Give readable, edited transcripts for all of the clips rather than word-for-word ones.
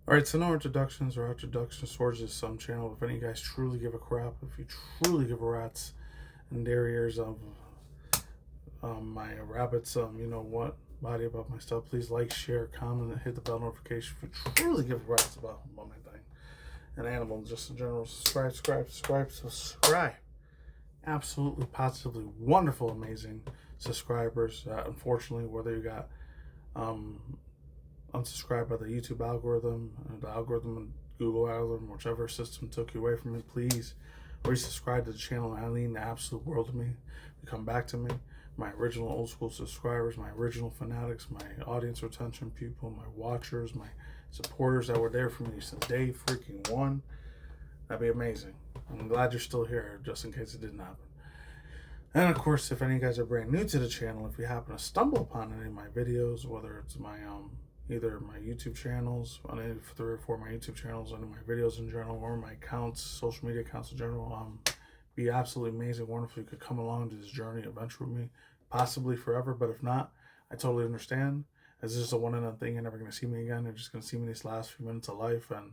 Alright, so no introductions or introductions towards this channel. If any of you guys truly give a crap, if you truly give a rat's and derrieres of my rabbits, you know what, body about my stuff, please like, share, comment, and hit the bell notification if you truly give a rat's about my thing. And animals just in general. Subscribe. Absolutely, positively, wonderful, amazing subscribers. Unfortunately, whether you got unsubscribe by the YouTube algorithm, the algorithm and Google algorithm, whichever system took you away from me, please resubscribe to the channel. I mean the absolute world to me. You come back to me, my original old school subscribers, my original fanatics, my audience retention people, my watchers, my supporters that were there for me since day freaking one. That'd be amazing. I'm glad you're still here, just in case it didn't happen. And of course, if any of you guys are brand new to the channel, if you happen to stumble upon any of my videos, whether it's my either my YouTube channels, on any 3 or 4 of my YouTube channels, any of my videos in general, or my accounts, social media accounts in general, be absolutely amazing, wonderful. You could come along to this journey, adventure with me, possibly forever. But if not, I totally understand. As this is a one and done thing, you're never going to see me again. You're just going to see me these last few minutes of life and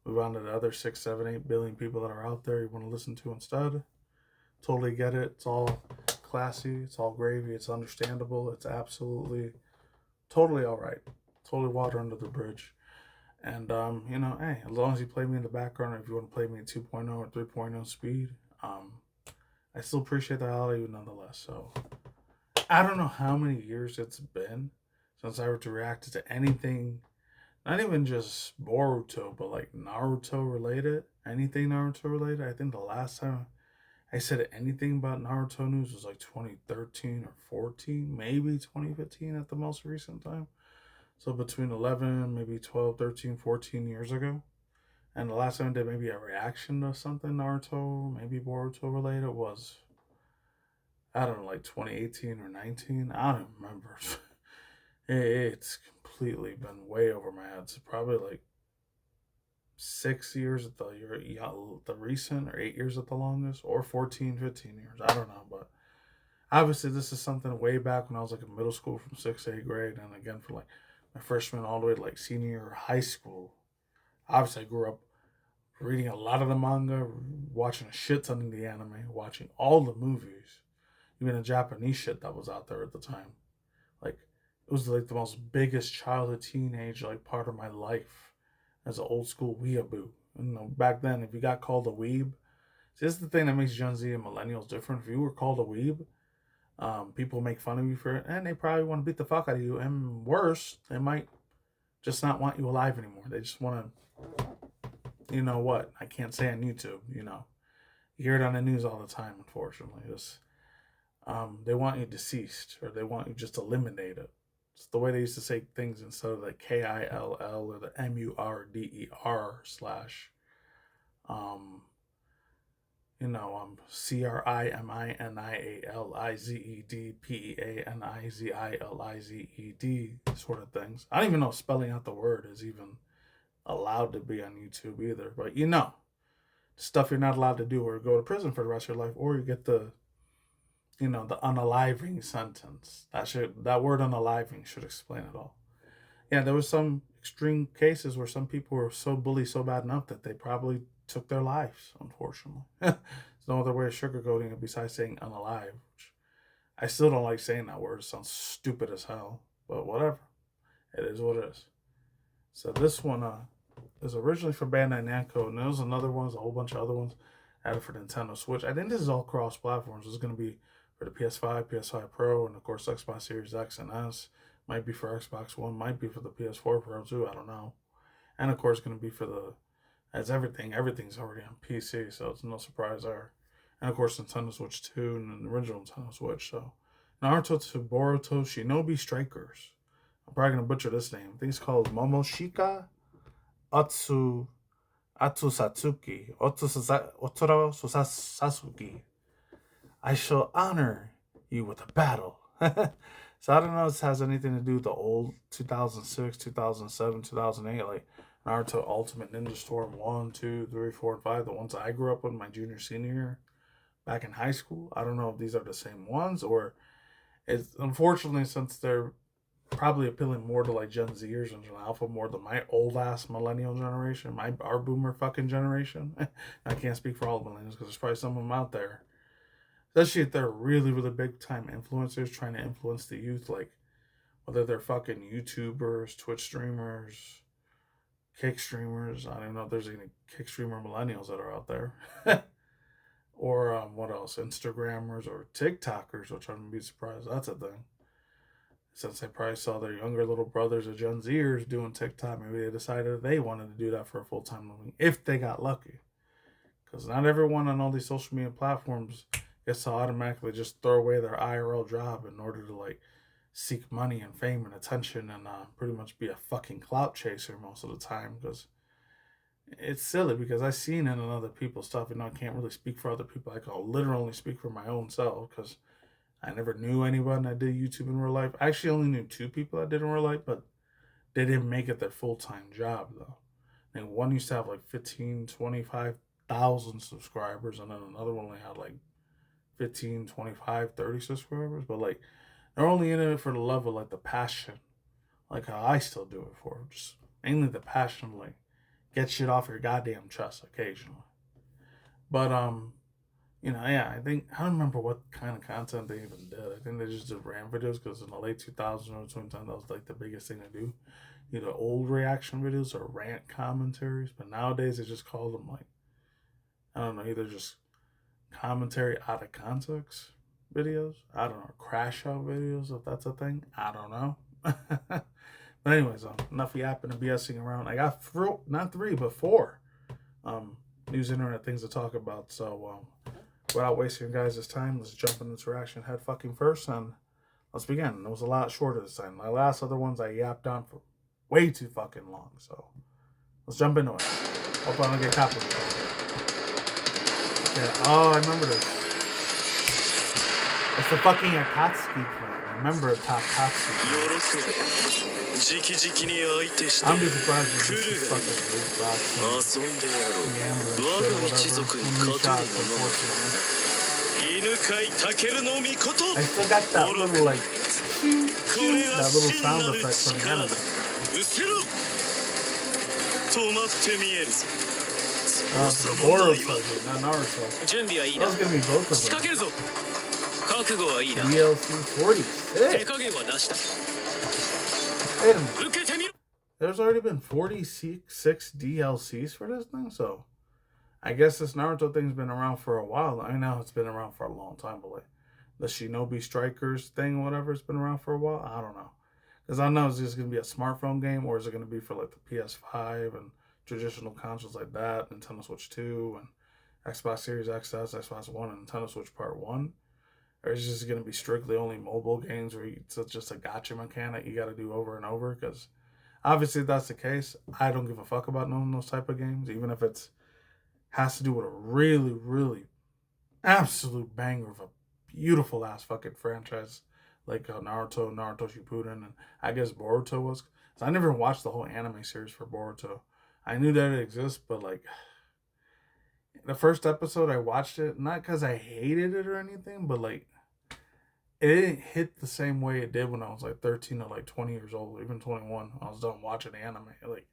move on to the other 6, 7, 8 billion people that are out there you want to listen to instead. Totally get it. It's all classy. It's all gravy. It's understandable. It's absolutely, totally all right. Totally water under the bridge. And, you know, hey, as long as you play me in the background, or if you want to play me at 2.0 or 3.0 speed, I still appreciate the hell out of you nonetheless. So, I don't know how many years it's been since I were to react to anything, not even just Boruto, but like Naruto related. Anything Naruto related. I think the last time I said anything about Naruto news was like 2013 or 14, maybe 2015 at the most recent time. So between 11, maybe 12, 13, 14 years ago. And the last time I did maybe a reaction to something Naruto, maybe Boruto related, was, I don't know, like 2018 or 19. I don't remember. It's completely been way over my head. It's probably like 6 years at the recent, or 8 years at the longest, or 14, 15 years. I don't know. But obviously, this is something way back when I was like in middle school from 6th to 8th grade. And again, for like my freshman all the way to like senior year of high school. Obviously, I grew up reading a lot of the manga, watching a shit ton of the anime, watching all the movies, even the Japanese shit that was out there at the time. Like, it was like the most biggest childhood teenage like part of my life as an old school weeaboo. You know, back then, if you got called a weeb, see, this is the thing that makes Gen Z and millennials different. If you were called a weeb, people make fun of you for it, and they probably want to beat the fuck out of you. And worse, they might just not want you alive anymore. They just want to, you know what? I can't say on YouTube. You know, you hear it on the news all the time. Unfortunately, they want you deceased, or they want you just eliminated. It's the way they used to say things instead of the KILL or the MURDER slash, you know, CRIMINIALIZEDPEANIZILIZED sort of things. I don't even know if spelling out the word is even allowed to be on YouTube either. But you know, stuff you're not allowed to do, or go to prison for the rest of your life, or you get the, you know, the unaliving sentence. That word unaliving should explain it all. Yeah, there was some extreme cases where some people were so bullied so bad enough that they probably took their lives, unfortunately. There's no other way of sugarcoating it besides saying unalive, which I still don't like saying that word. It sounds stupid as hell, but whatever. It is what it is. So this one is originally for Bandai Namco, and there was another one, a whole bunch of other ones added for Nintendo Switch. I think this is all cross platforms. This is going to be for the PS5, PS5 Pro, and of course Xbox Series X and S. Might be for Xbox One, might be for the PS4 Pro too, I don't know. And of course going to be for the, as everything's already on PC, so it's no surprise there. And of course Nintendo Switch 2 and the original Nintendo Switch. So Naruto to Boruto Shinobi Strikers. I'm probably going to butcher this name. I think it's called Momoshika Otsutsuki. Otoro Sasuke. I shall honor you with a battle. So I don't know if this has anything to do with the old 2006, 2007, 2008, like Naruto Ultimate Ninja Storm 1, 2, 3, 4, and 5, the ones I grew up with my junior, senior year back in high school. I don't know if these are the same ones, or it's, unfortunately, since they're probably appealing more to like Gen Zers and Gen Alpha more than my old ass millennial generation, our boomer fucking generation. I can't speak for all the millennials because there's probably some of them out there, especially if they're really, really big time influencers trying to influence the youth, like whether they're fucking YouTubers, Twitch streamers, kick streamers. I don't know if there's any kick streamer millennials that are out there. Or what else? Instagrammers or TikTokers, which I wouldn't be surprised. That's a thing. Since they probably saw their younger little brothers or Gen Zers doing TikTok, maybe they decided they wanted to do that for a full-time living if they got lucky. Because not everyone on all these social media platforms gets to automatically just throw away their IRL job in order to like seek money and fame and attention and pretty much be a fucking clout chaser most of the time. Because it's silly, because I've seen it in other people's stuff. I can't really speak for other people. I can literally speak for my own self because I never knew anyone that did YouTube in real life. I actually only knew 2 people that did in real life, but they didn't make it their full-time job, though. And one used to have like 15, 25,000 subscribers, and then another one only had like 15, 25, 30 subscribers. But like, they're only in it for the love of like the passion, like how I still do it for. Just mainly the passion, like get shit off your goddamn chest occasionally. But yeah, I don't remember what kind of content they even did. I think they just did rant videos because in the late 2000s or 2010, that was like the biggest thing to do. Either old reaction videos or rant commentaries. But nowadays, they just call them like, I don't know, either just commentary out of context videos. I don't know, crash out videos, if that's a thing. I don't know. But anyways, enough yapping and BSing around. I got not 3, but 4 news internet things to talk about. So, without wasting your guys' time, let's jump into reaction head fucking first, and let's begin. It was a lot shorter this time. My last other ones I yapped on for way too fucking long, so let's jump into it. Hope I don't get copyrighted. Yeah, oh, I remember this. It's the fucking Akatsuki clan. Remember Akatsuki. I'm just surprised if this is fucking loot box and gambling shit or whatever. When shots, unfortunately. I still got that little like that little sound effect from the anime. Boruto, not Naruto. That was gonna be both of them. DLC 46. Wait a minute. There's already been 46 DLCs for this thing, so I guess this Naruto thing's been around for a while. I know it's been around for a long time, but like the Shinobi Strikers thing, whatever, it's been around for a while. I don't know. Because I know it's just going to be a smartphone game, or is it going to be for like the PS5 and traditional consoles like that, Nintendo Switch 2 and Xbox Series XS, Xbox One, and Nintendo Switch Part 1? Or is it just going to be strictly only mobile games where it's just a gotcha mechanic you got to do over and over? Because obviously if that's the case, I don't give a fuck about knowing those type of games, even if it's has to do with a really, really absolute banger of a beautiful ass fucking franchise like Naruto Shippuden, and I guess Boruto was. So I never watched the whole anime series for Boruto. I knew that it exists, but like the first episode I watched it, not because I hated it or anything, but like it didn't hit the same way it did when I was like 13 or like 20 years old, or even 21. I was done watching anime. Like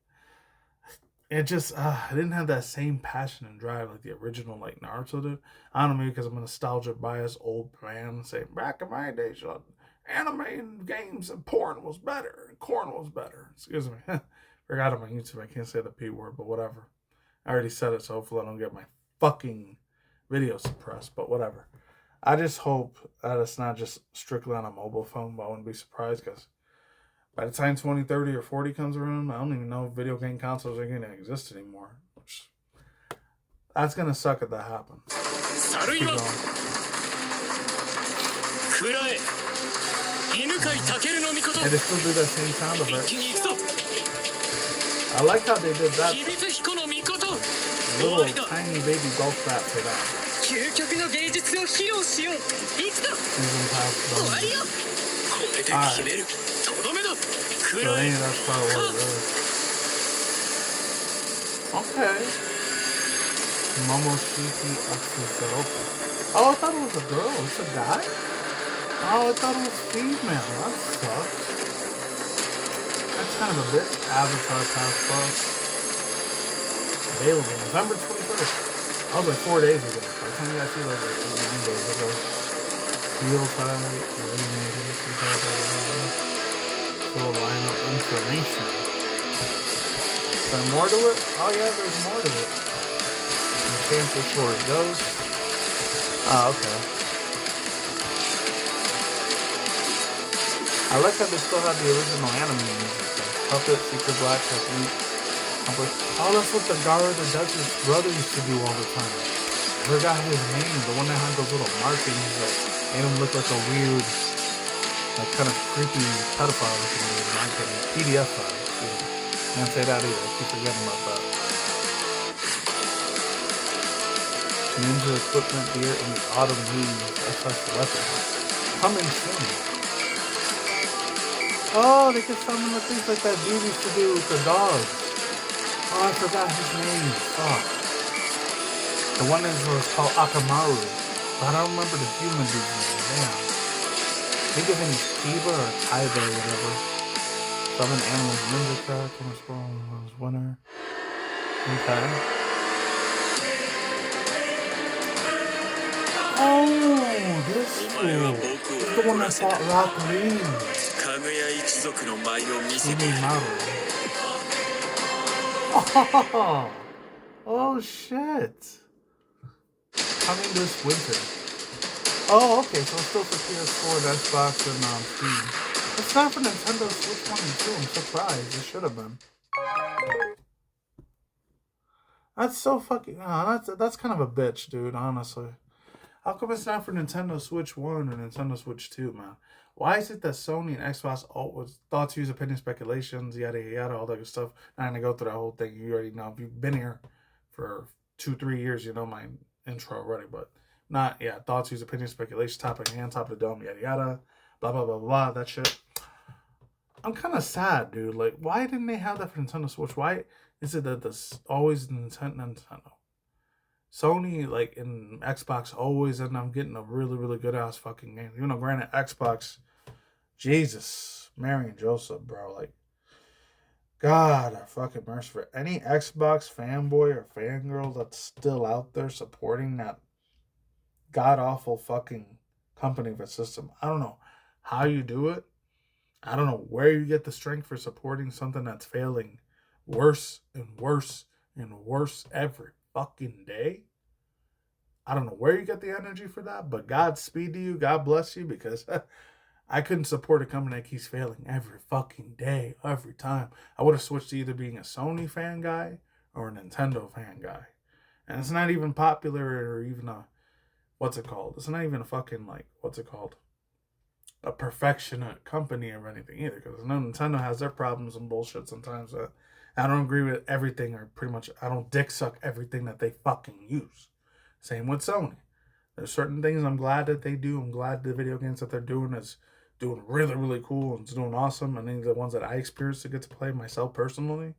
it just, I didn't have that same passion and drive like the original like Naruto did. I don't know, maybe because I'm a nostalgia bias old man saying back in my days, anime and games and porn was better and corn was better. Excuse me. Forgot on my YouTube, I can't say the P word, but whatever. I already said it, so hopefully I don't get my fucking video suppressed, but whatever. I just hope that it's not just strictly on a mobile phone, but I wouldn't be surprised because by the time 20, 30, or 40 comes around, I don't even know if video game consoles are going to exist anymore. Which, that's going to suck if that happens. And they still do that same sound effect. I like how they did that. A little tiny baby golf clap for that. Alright. So that's probably what it is. Okay. Momoshiki Otsutsuki. Oh, I thought it was a girl. It's a guy? Oh, I thought it was female. That sucks. That's kind of a bitch. Avatar Pass Plus. Available November 21st. That was like 4 days ago. By the time you guys see that, like 9 days ago. Real time. Full lineup information. Is there more to it? Oh yeah, there's more to it. Chances for it goes. Oh, okay. I like how they still have the original anime music though. Puppet, Secret Black Technique. Oh, that's what the Gara the Duchess brother used to do all the time. I forgot his name. The one that had those little markings that made him look like a weird, like kind of creepy pedophile looking dude, in my opinion. PDF file. Can't say that either. I keep forgetting about that. Ninja equipment gear in the autumn leaves. SS weapons. Coming soon. Oh, they can summon the things like that dude used to do with the dogs. Oh, I forgot his name. Fuck. The one that was called Akamaru. But I don't remember the human dude's name. Damn. I think his name is Kiba or Kaiba or whatever. Summon animals ninja crack. Was winner. Okay. Oh, this fool. This is the one that fought Rock Lee. Oh shit. Coming this winter. Oh, okay, so it's still for PS4 and Xbox and Steam. It's not for Nintendo Switch 1 and 2. I'm surprised. It should have been. That's so fucking... that's kind of a bitch, dude, honestly. How come it's not for Nintendo Switch 1 or Nintendo Switch 2, man? Why is it that Sony and Xbox always thoughts, views, opinions, speculations, yada, yada, all that good stuff? Not gonna go through that whole thing. You already know. If you've been here for 2-3 years, you know my intro already. But not, yeah, thoughts, views, opinions, speculations, top of the hand, top of the dome, yada, yada, blah, blah, blah, blah, that shit. I'm kind of sad, dude. Like, why didn't they have that for Nintendo Switch? Why is it that this always Nintendo? Sony, like, and Xbox always end up getting a really, really good ass fucking game. You know, granted, Xbox, Jesus, Mary and Joseph, bro. Like, God, a fucking mercy for any Xbox fanboy or fangirl that's still out there supporting that god awful fucking company for system. I don't know how you do it. I don't know where you get the strength for supporting something that's failing worse and worse and worse every fucking day. I don't know where you get the energy for that, but Godspeed to you. God bless you, because I couldn't support a company that keeps failing every fucking day, every time. I would have switched to either being a Sony fan guy or a Nintendo fan guy. And it's not even popular or even a, what's it called? It's not even a fucking, like, what's it called? A perfectionate company or anything either, because I know Nintendo has their problems and bullshit sometimes. I don't agree with everything, or pretty much I don't dick suck everything that they fucking use. Same with Sony. There's certain things I'm glad that they do. I'm glad the video games that they're doing is doing really, really cool and it's doing awesome. And then the ones that I experienced to get to play myself personally,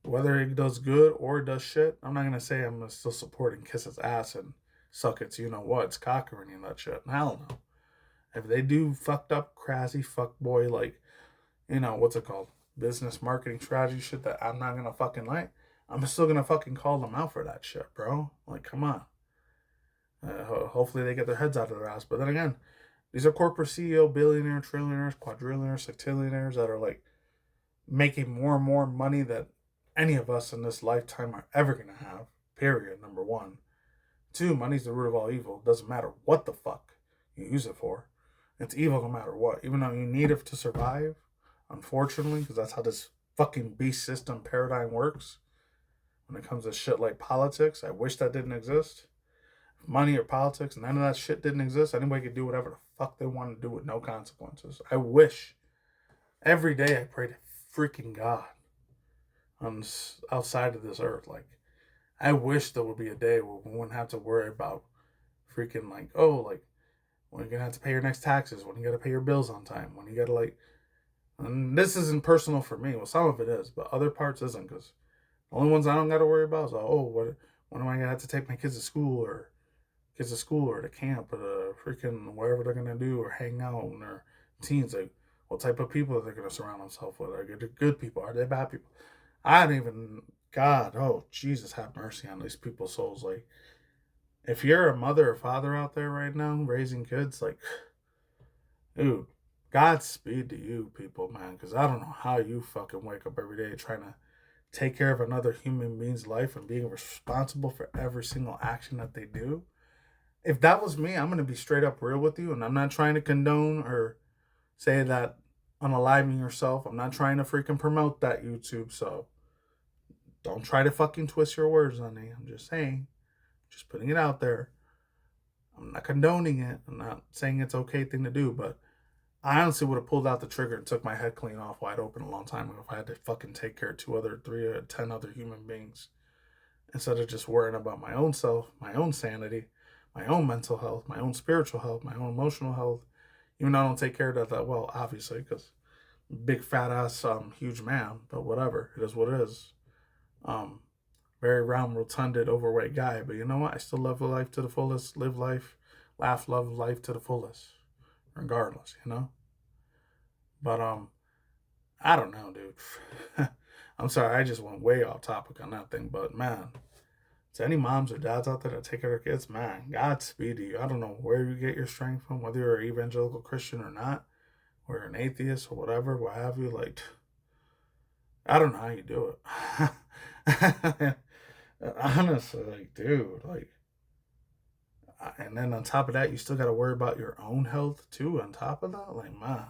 whether it does good or it does shit, I'm not going to say I'm still supporting kiss its ass and suck its you-know-what's cock or any of that shit. Hell no. If they do fucked up, crazy, fuckboy, like, you know, what's it called? Business marketing strategy shit that I'm not going to fucking like, I'm still going to fucking call them out for that shit, bro. Like, come on. Hopefully they get their heads out of their ass. But then again, these are corporate CEO, billionaire, trillionaires, quadrillionaires, sextillionaires that are like making more and more money than any of us in this lifetime are ever going to have. Period. Number one. Two, money's the root of all evil. Doesn't matter what the fuck you use it for. It's evil no matter what. Even though you need it to survive, unfortunately, because that's how this fucking beast system paradigm works. When it comes to shit like politics, I wish that didn't exist. Money or politics, none of that shit didn't exist. Anybody could do whatever the fuck they want to do with no consequences. I wish every day I pray to freaking God on outside of this earth. Like, I wish there would be a day where we wouldn't have to worry about freaking like, oh, like, when you're gonna have to pay your next taxes, when you gotta pay your bills on time, when you gotta like, and this isn't personal for me. Well, some of it is, but other parts isn't, because the only ones I don't gotta worry about is, when am I gonna have to take my kids to school or to camp or to freaking wherever they're gonna do or hang out or teens. Like, What type of people are they going to surround themselves with? Are they good people? Are they bad people? I don't even, God, oh, Jesus, have mercy on these people's souls. Like, if you're a mother or father out there right now raising kids, like, dude, Godspeed to you people, man, because I don't know how you fucking wake up every day trying to take care of another human being's life and being responsible for every single action that they do. If that was me, I'm going to be straight up real with you, and I'm not trying to condone or say that unaliving yourself. I'm not trying to freaking promote that, YouTube, so don't try to fucking twist your words on me. I'm just saying, just putting it out there. I'm not condoning it. I'm not saying it's okay thing to do, but I honestly would have pulled out the trigger and took my head clean off wide open a long time ago if I had to fucking take care of 10 other human beings instead of just worrying about my own self, my own sanity, my own mental health, my own spiritual health, my own emotional health. Even though I don't take care of that well, obviously, because big fat ass huge man, but whatever, it is what it is. Very round, rotunded, overweight guy, but you know what? I still love life to the fullest, live life, laugh, love life to the fullest, regardless, you know. But I don't know, dude. I'm sorry, I just went way off topic on that thing, but man, to any moms or dads out there that take care of their kids, man, Godspeed to you. I don't know where you get your strength from, whether you're an evangelical Christian or not, or an atheist or whatever, what have you. Like, I don't know how you do it. Honestly, like, dude, like, and then on top of that, you still got to worry about your own health too. On top of that, like, man,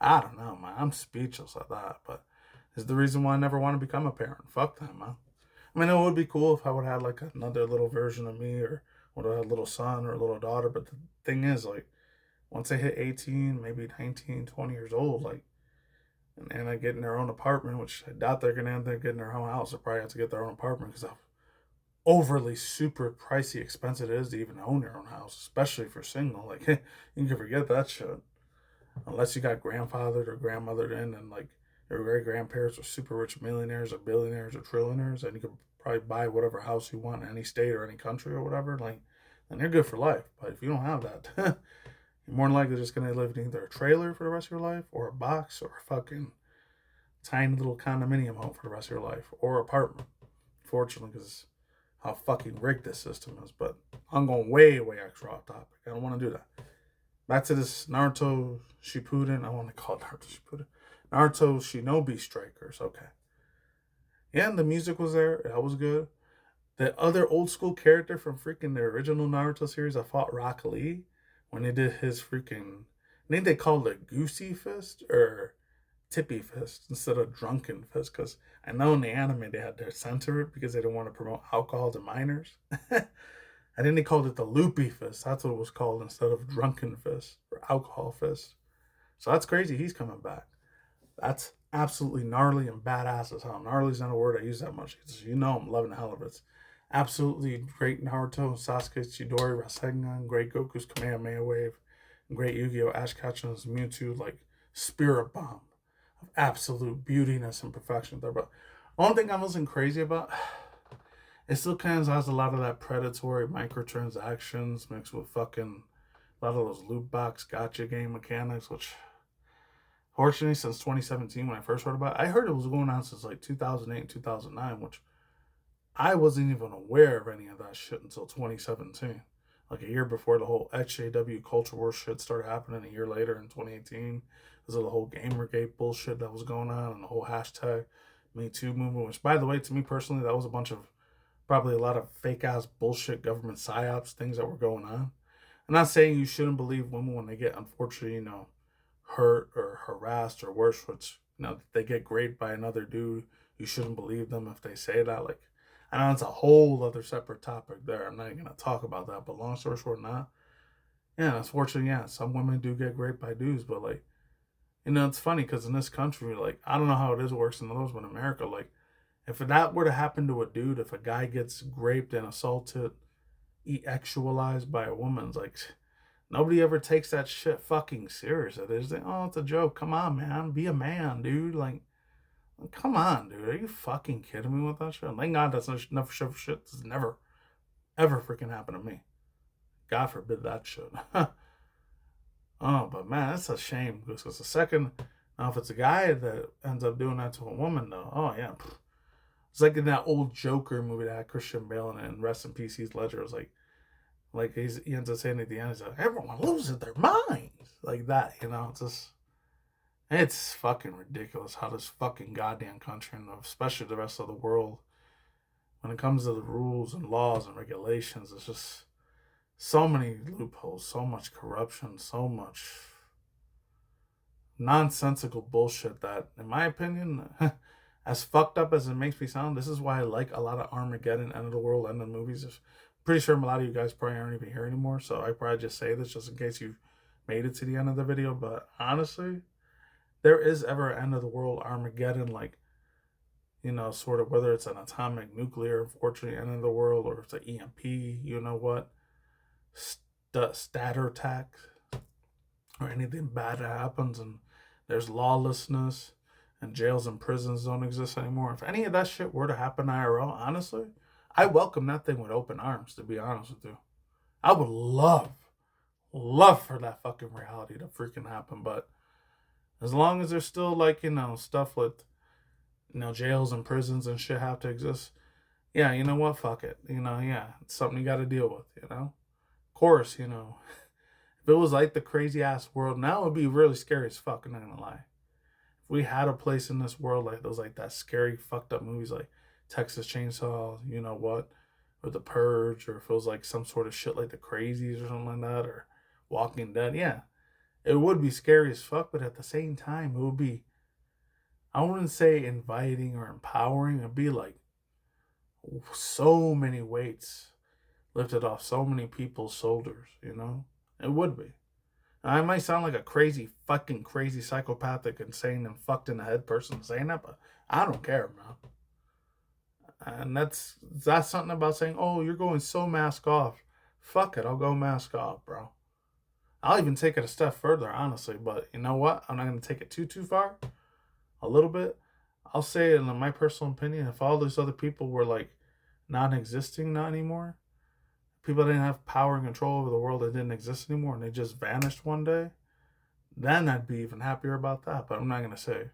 I don't know, man. I'm speechless at that, but is the reason why I never want to become a parent. Fuck that, man. I mean, it would be cool if I would have had like another little version of me, or would have had a little son or a little daughter. But the thing is, like, once they hit 18, maybe 19, 20 years old, like, and I get in their own apartment, which I doubt they're going to end up getting their own house. They'll probably have to get their own apartment because how overly super pricey expensive it is to even own your own house, especially for single. Like, you can forget that shit. Unless you got grandfathered or grandmothered in and like your great grandparents were super rich millionaires or billionaires or trillionaires, and you could probably buy whatever house you want in any state or any country or whatever, like, then you're good for life. But if you don't have that, you're more than likely just going to live in either a trailer for the rest of your life, or a box, or a fucking tiny little condominium home for the rest of your life, or apartment. Fortunately, because how fucking rigged this system is. But I'm going way, way extra off topic. I don't want to do that. Back to this Naruto Shippuden. I want to call it Naruto Shippuden. Naruto Shinobi Strikers. Okay. Yeah, and the music was there. That was good. The other old school character from freaking the original Naruto series that fought Rock Lee, when they did his freaking, I think they called it Goosey Fist or Tippy Fist instead of Drunken Fist, because I know in the anime they had to censor it because they didn't want to promote alcohol to minors. And then they called it the Loopy Fist. That's what it was called instead of Drunken Fist or Alcohol Fist. So that's crazy. He's coming back. That's absolutely gnarly and badass as hell. Gnarly's not a word I use that much. You know I'm loving the hell of it. It's absolutely great Naruto, Sasuke Chidori, Rasengan, great Goku's Kamehameha Wave, and great Yu-Gi-Oh! Ash Ketchum's Mewtwo, like, Spirit Bomb of absolute beautiness and perfection there. But one thing I wasn't crazy about, it still kind of has a lot of that predatory microtransactions mixed with fucking a lot of those loot box gotcha game mechanics, which fortunately since 2017 when I first heard about it, I heard it was going on since like 2008 and 2009, which I wasn't even aware of any of that shit until 2017. Like a year before the whole XJW culture war shit started happening, a year later in 2018, because of the whole Gamergate bullshit that was going on and the whole hashtag Me Too movement, which, by the way, to me personally, that was a bunch of probably a lot of fake ass bullshit government psyops things that were going on. I'm not saying you shouldn't believe women when they get, unfortunately, hurt or harassed or worse, which, they get raped by another dude. You shouldn't believe them if they say that. Like, I know it's a whole other separate topic there. I'm not even going to talk about that. But long story short, not. Yeah, unfortunately, yeah, some women do get raped by dudes. But, like, it's funny because in this country, like, I don't know how it is works in those, but in America, like, if that were to happen to a dude, if a guy gets raped and assaulted, actualized by a woman, it's like, nobody ever takes that shit fucking serious. They just think, oh, it's a joke. Come on, man. Be a man, dude. Like, come on, dude. Are you fucking kidding me with that shit? Thank God that's enough shit. This never, ever freaking happened to me. God forbid that shit. Oh, but man, that's a shame because the second, now if it's a guy that ends up doing that to a woman, though, oh yeah, it's like in that old Joker movie that had Christian Bale in it, and rest in peace, Heath Ledger. It was like he ends up saying at the end, he's like, everyone loses their minds, like that, you know. It's fucking ridiculous how this fucking goddamn country, and especially the rest of the world, when it comes to the rules and laws and regulations, it's just so many loopholes, so much corruption, so much nonsensical bullshit that, in my opinion, as fucked up as it makes me sound, this is why I like a lot of Armageddon, end of the world, end of movies. I'm pretty sure a lot of you guys probably aren't even here anymore, so I probably just say this just in case you made it to the end of the video. But honestly, there is ever an end of the world Armageddon, like, you know, sort of, whether it's an atomic, nuclear, unfortunately, end of the world, or it's an EMP, you know what, statter attack, or anything bad that happens, and there's lawlessness, and jails and prisons don't exist anymore. If any of that shit were to happen IRL, honestly, I welcome that thing with open arms, to be honest with you. I would love for that fucking reality to freaking happen, but as long as there's still, like, you know, stuff with, you know, jails and prisons and shit have to exist, yeah, you know what, fuck it. You know, yeah, it's something you got to deal with, you know? Of course, you know, if it was like the crazy ass world, now it would be really scary as fuck, I'm not gonna lie. If we had a place in this world like those, like that scary, fucked up movies like Texas Chainsaw, you know what, or The Purge, or if it was like some sort of shit like The Crazies or something like that, or Walking Dead, yeah, it would be scary as fuck, but at the same time, it would be, I wouldn't say inviting or empowering. It'd be like so many weights lifted off so many people's shoulders, you know? It would be. I might sound like a crazy, fucking crazy, psychopathic, insane, and fucked in the head person saying that, but I don't care, man. And that's something about saying, oh, you're going so mask off. Fuck it, I'll go mask off, bro. I'll even take it a step further, honestly, but you know what? I'm not going to take it too far. A little bit. I'll say, in my personal opinion, if all those other people were like non-existing, not anymore, people didn't have power and control over the world that didn't exist anymore, and they just vanished one day, then I'd be even happier about that. But I'm not gonna say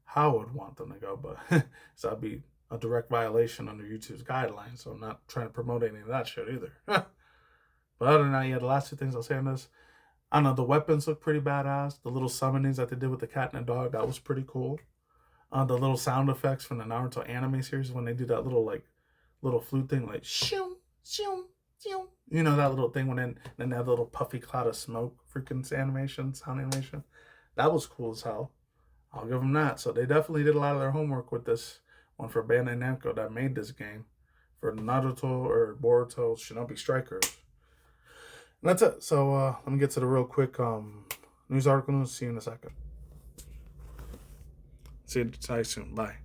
how I would want them to go, but so that'd be a direct violation under YouTube's guidelines. So I'm not trying to promote any of that shit either. But other than that, yeah, the last two things I'll say on this, I don't know, the weapons look pretty badass. The little summonings that they did with the cat and the dog, that was pretty cool. The little sound effects from the Naruto anime series when they do that little flute thing, like shoo, shoo, shoo. You know, that little thing when then that little puffy cloud of smoke freaking sound animation. That was cool as hell. I'll give them that. So they definitely did a lot of their homework with this one for Bandai Namco that made this game for Naruto or Boruto Shinobi Strikers. And that's it. So let me get to the real quick news article. See you in a second. See you soon. Bye.